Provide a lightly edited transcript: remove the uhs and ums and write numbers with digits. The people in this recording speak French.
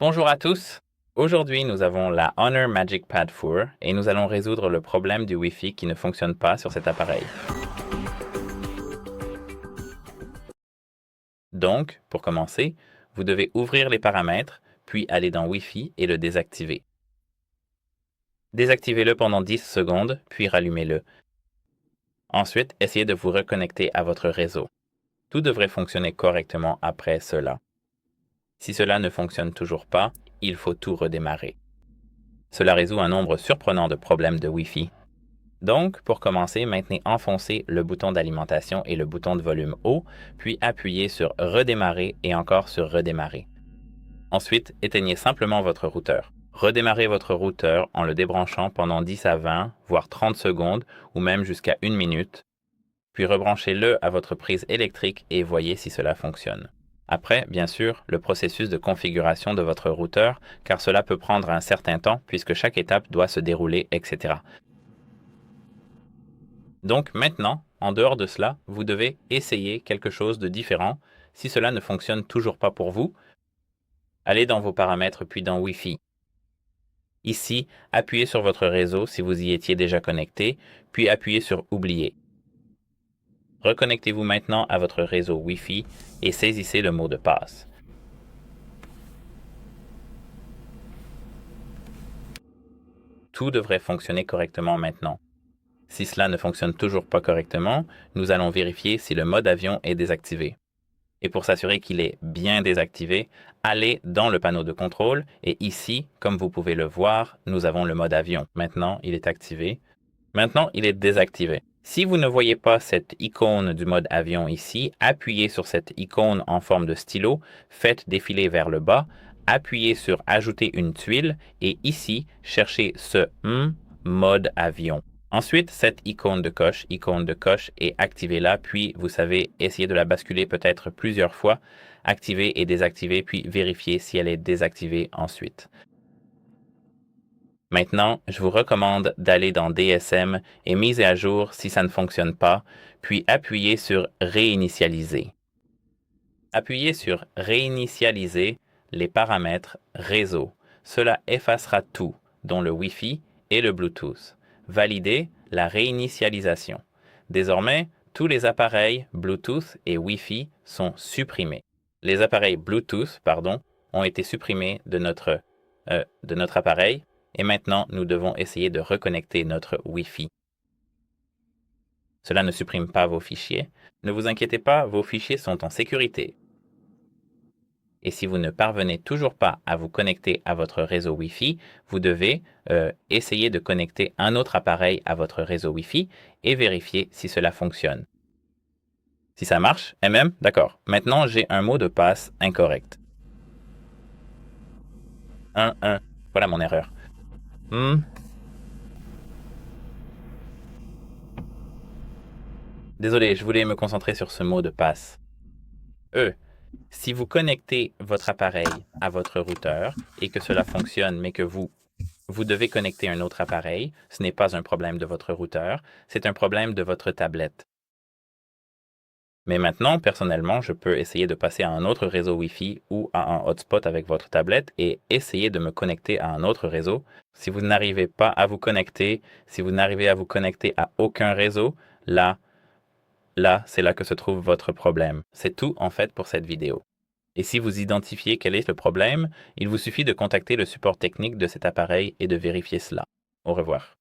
Bonjour à tous. Aujourd'hui, nous avons la Honor Magic Pad 4 et nous allons résoudre le problème du Wi-Fi qui ne fonctionne pas sur cet appareil. Donc, pour commencer, vous devez ouvrir les paramètres, puis aller dans Wi-Fi et le désactiver. Désactivez-le pendant 10 secondes, puis rallumez-le. Ensuite, essayez de vous reconnecter à votre réseau. Tout devrait fonctionner correctement après cela. Si cela ne fonctionne toujours pas, il faut tout redémarrer. Cela résout un nombre surprenant de problèmes de Wi-Fi. Donc, pour commencer, maintenez enfoncé le bouton d'alimentation et le bouton de volume haut, puis appuyez sur Redémarrer et encore sur Redémarrer. Ensuite, éteignez simplement votre routeur. Redémarrez votre routeur en le débranchant pendant 10 à 20, voire 30 secondes, ou même jusqu'à 1 minute, puis rebranchez-le à votre prise électrique et voyez si cela fonctionne. Après, bien sûr, le processus de configuration de votre routeur, car cela peut prendre un certain temps puisque chaque étape doit se dérouler, etc. Donc maintenant, en dehors de cela, vous devez essayer quelque chose de différent. Si cela ne fonctionne toujours pas pour vous, allez dans vos paramètres puis dans Wi-Fi. Ici, appuyez sur votre réseau si vous y étiez déjà connecté, puis appuyez sur Oublier. Reconnectez-vous maintenant à votre réseau Wi-Fi et saisissez le mot de passe. Tout devrait fonctionner correctement maintenant. Si cela ne fonctionne toujours pas correctement, nous allons vérifier si le mode avion est désactivé. Et pour s'assurer qu'il est bien désactivé, allez dans le panneau de contrôle et ici, comme vous pouvez le voir, nous avons le mode avion. Maintenant, il est activé. Maintenant, il est désactivé. Si vous ne voyez pas cette icône du mode avion ici, appuyez sur cette icône en forme de stylo, faites défiler vers le bas, appuyez sur Ajouter une tuile et ici, cherchez ce mode avion. Ensuite, cette icône de coche et activez-la, puis vous savez essayer de la basculer peut-être plusieurs fois, activer et désactiver, puis vérifier si elle est désactivée ensuite. Maintenant, je vous recommande d'aller dans DSM et mise à jour si ça ne fonctionne pas, puis appuyez sur Réinitialiser. Appuyez sur Réinitialiser les paramètres réseau. Cela effacera tout, dont le Wi-Fi et le Bluetooth. Validez la réinitialisation. Désormais, tous les appareils Bluetooth et Wi-Fi sont supprimés. Les appareils Bluetooth, ont été supprimés de notre appareil et maintenant nous devons essayer de reconnecter notre Wi-Fi. Cela ne supprime pas vos fichiers. Ne vous inquiétez pas, vos fichiers sont en sécurité. Et si vous ne parvenez toujours pas à vous connecter à votre réseau Wi-Fi, vous devez essayer de connecter un autre appareil à votre réseau Wi-Fi et vérifier si cela fonctionne. Si ça marche, d'accord. Maintenant, j'ai un mot de passe incorrect. 1. Voilà mon erreur. Désolé, je voulais me concentrer sur ce mot de passe. Si vous connectez votre appareil à votre routeur et que cela fonctionne, mais que vous devez connecter un autre appareil, ce n'est pas un problème de votre routeur, c'est un problème de votre tablette. Mais maintenant, personnellement, je peux essayer de passer à un autre réseau Wi-Fi ou à un hotspot avec votre tablette et essayer de me connecter à un autre réseau. Si vous n'arrivez pas à vous connecter, si vous n'arrivez à vous connecter à aucun réseau, là, c'est là que se trouve votre problème. C'est tout en fait pour cette vidéo. Et si vous identifiez quel est le problème, il vous suffit de contacter le support technique de cet appareil et de vérifier cela. Au revoir.